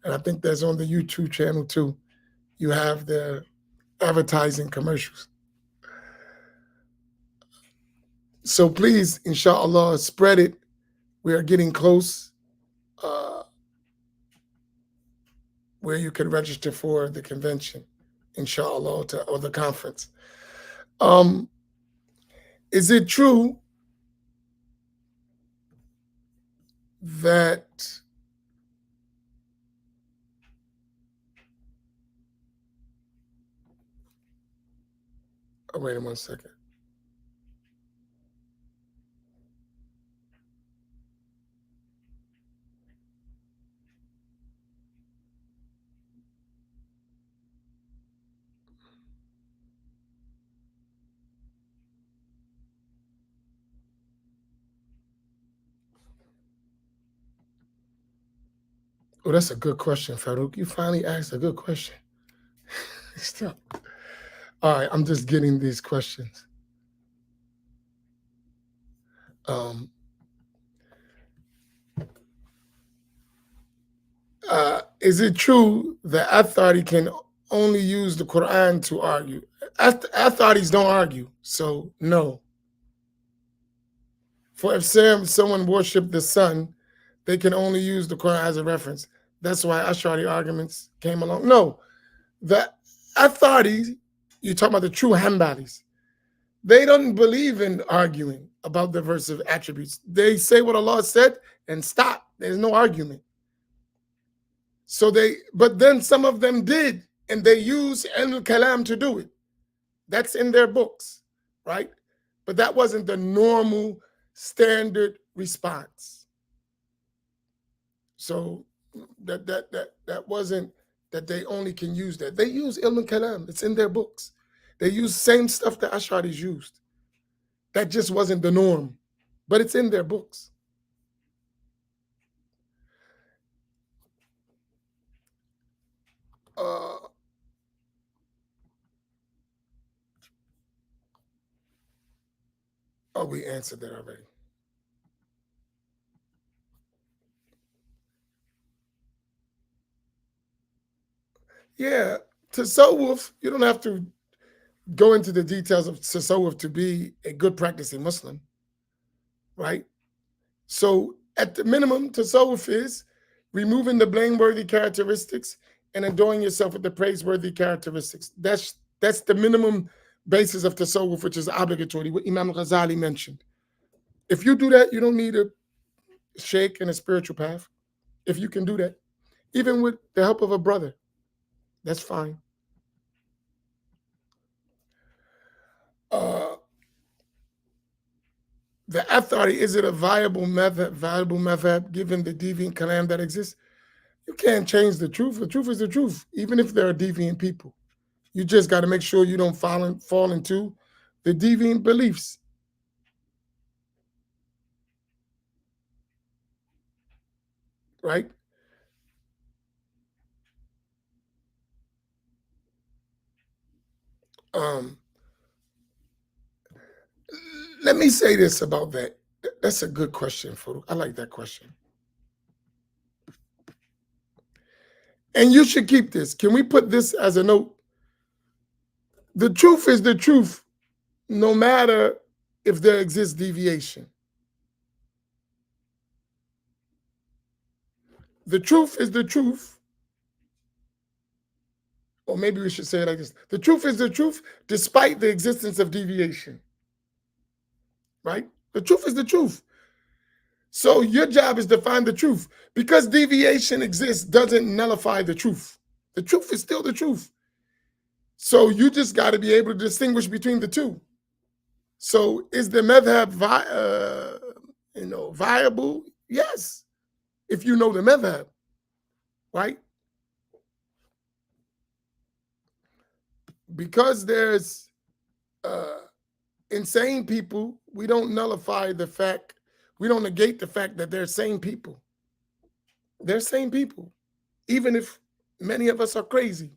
and I think there's on the YouTube channel too. You have the advertising commercials. So please, inshallah, spread it. We are getting close where you can register for the convention, inshallah, or the conference. Is it true that wait 1 second. Oh, that's a good question, Farouk. You finally asked a good question. Stop. All right, I'm just getting these questions. Is it true that authority can only use the Quran to argue? Authorities don't argue, so no. For if someone worshiped the sun, they can only use the Quran as a reference. That's why Ash'ari arguments came along. No, the authorities, you're talking about the true Hanbalis, they don't believe in arguing about the verse of attributes. They say what Allah said and stop. There's no argument. But then some of them did, and they use al-kalam to do it. That's in their books, right? But that wasn't the normal standard response. So that wasn't that they only can use that. They use ilm kalam. It's in their books. They use same stuff that Ash'aris used. That just wasn't the norm, but it's in their books. Oh, we answered that already. Yeah, tasawwuf, you don't have to go into the details of tasawwuf to be a good practicing Muslim, right? So at the minimum, tasawwuf is removing the blameworthy characteristics and adorning yourself with the praiseworthy characteristics. That's the minimum basis of tasawwuf, which is obligatory, what Imam Ghazali mentioned. If you do that, you don't need a sheikh and a spiritual path. If you can do that, even with the help of a brother, that's fine. The authority, is it a viable method given the deviant kalam that exists? You can't change the truth. The truth is the truth, even if there are deviant people. You just got to make sure you don't fall into the deviant beliefs. Right? Let me say this about that. That's a good question, Farouk. I like that question. And you should keep this. Can we put this as a note? The truth is the truth, no matter if there exists deviation. The truth is the truth. Or maybe we should say it like this. The truth is the truth, despite the existence of deviation. Right? The truth is the truth. So your job is to find the truth. Because deviation exists doesn't nullify the truth. The truth is still the truth. So you just got to be able to distinguish between the two. So is the madhab viable? Yes, if you know the madhab, right? Because there's insane people, we don't nullify the fact, we don't negate the fact that they're sane people. They're sane people, even if many of us are crazy.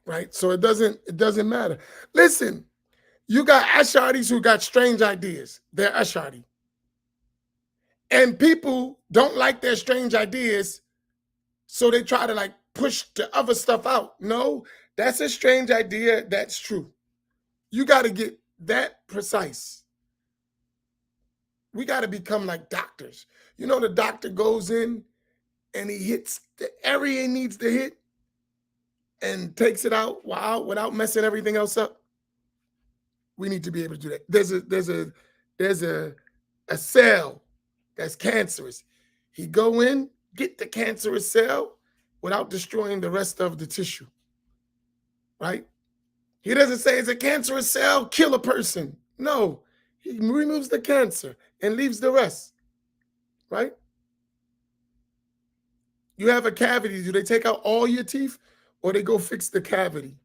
Right? So it doesn't matter. Listen, you got Asharis who got strange ideas. They're Ashari. And people don't like their strange ideas, so they try to like push the other stuff out. No, that's a strange idea. That's true. You got to get that precise. We got to become like doctors. You know, the doctor goes in and he hits the area he needs to hit and takes it out without messing everything else up. We need to be able to do that. There's a cell that's cancerous. He go in, get the cancerous cell without destroying the rest of the tissue. Right? He doesn't say it's a cancerous cell, kill a person. No, he removes the cancer and leaves the rest. Right? You have a cavity. Do they take out all your teeth or they go fix the cavity?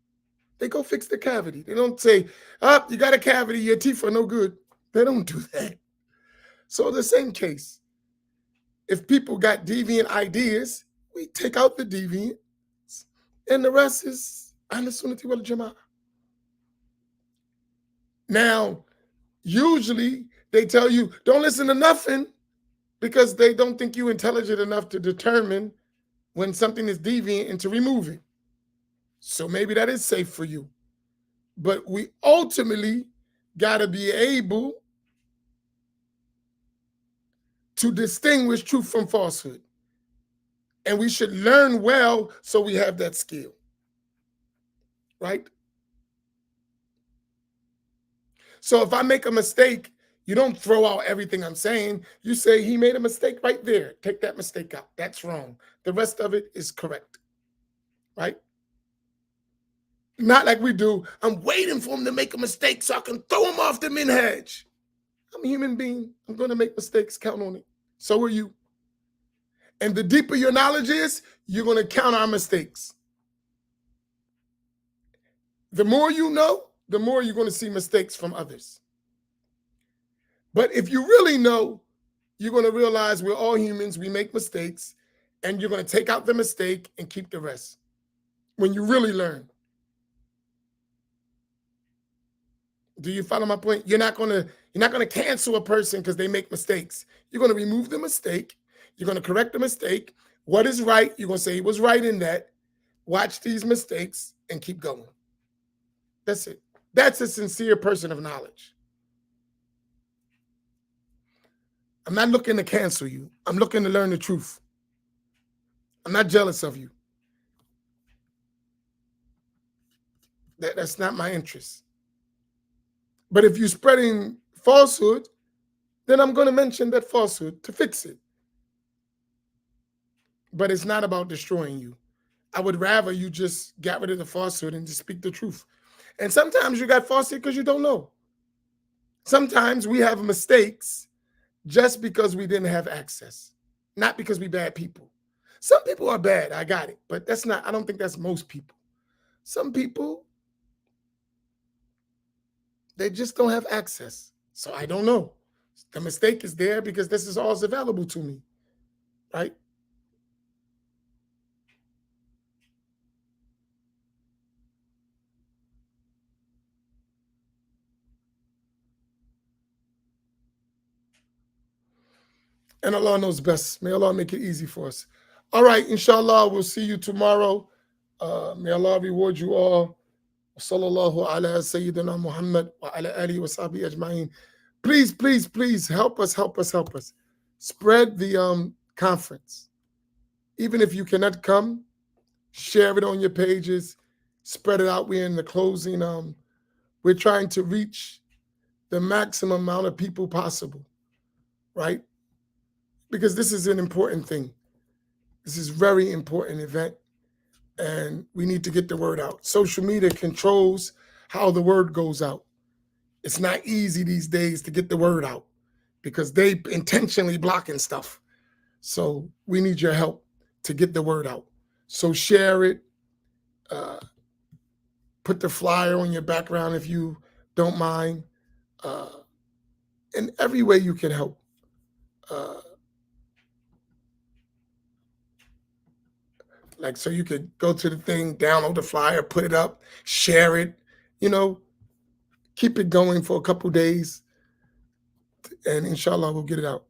They go fix the cavity. They don't say, oh, you got a cavity, your teeth are no good. They don't do that. So the same case. If people got deviant ideas, we take out the deviant and the rest is Ahl Sunnati wal Jama'ah. Now, usually they tell you, don't listen to nothing because they don't think you intelligent enough to determine when something is deviant and to remove it. So maybe that is safe for you. But we ultimately got to be able to distinguish truth from falsehood. And we should learn well so we have that skill. Right? So if I make a mistake, you don't throw out everything I'm saying. You say he made a mistake right there. Take that mistake out. That's wrong. The rest of it is correct. Right? Not like we do. I'm waiting for him to make a mistake so I can throw him off the minhaj. I'm a human being. I'm going to make mistakes. Count on it. So are you. And the deeper your knowledge is, you're going to count our mistakes. The more you know, the more you're going to see mistakes from others. But if you really know, you're going to realize we're all humans, we make mistakes, and you're going to take out the mistake and keep the rest. When you really learn. Do you follow my point? You're not going to cancel a person because they make mistakes. You're going to remove the mistake. You're going to correct the mistake. What is right? You're going to say he was right in that. Watch these mistakes and keep going. That's it. That's a sincere person of knowledge. I'm not looking to cancel you. I'm looking to learn the truth. I'm not jealous of you. That's not my interest. But if you're spreading falsehood, then I'm going to mention that falsehood to fix it. But it's not about destroying you. I would rather you just get rid of the falsehood and just speak the truth. And sometimes you got falsehood because you don't know. Sometimes we have mistakes just because we didn't have access, not because we bad people. Some people are bad, I got it, but I don't think that's most people. Some people, they just don't have access. So I don't know. The mistake is there because this is all available to me, right? And Allah knows best. May Allah make it easy for us. All right, inshallah, we'll see you tomorrow. May Allah reward you all. Sallallahu ala Sayyidina Muhammad wa ala alihi wa sahbihi ajma'in. Please, please, please help us. Spread the conference. Even if you cannot come, share it on your pages, spread it out. We're in the closing. We're trying to reach the maximum amount of people possible, right? Because this is an important thing. This is a very important event, and we need to get the word out. Social media controls how the word goes out. It's not easy these days to get the word out because they intentionally blocking stuff. So we need your help. to get the word out. So share it. Put the flyer on your background if you don't mind. In every way you can help. Like, so you could go to the thing, download the flyer, put it up, share it, keep it going for a couple days, and inshallah we'll get it out.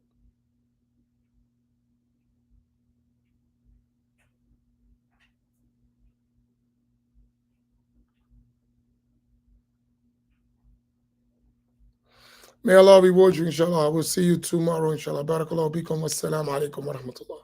May Allah reward you, inshallah. We'll see you tomorrow, inshallah. Barakallahu bikum. Wassalamu alaikum wa rahmatullah.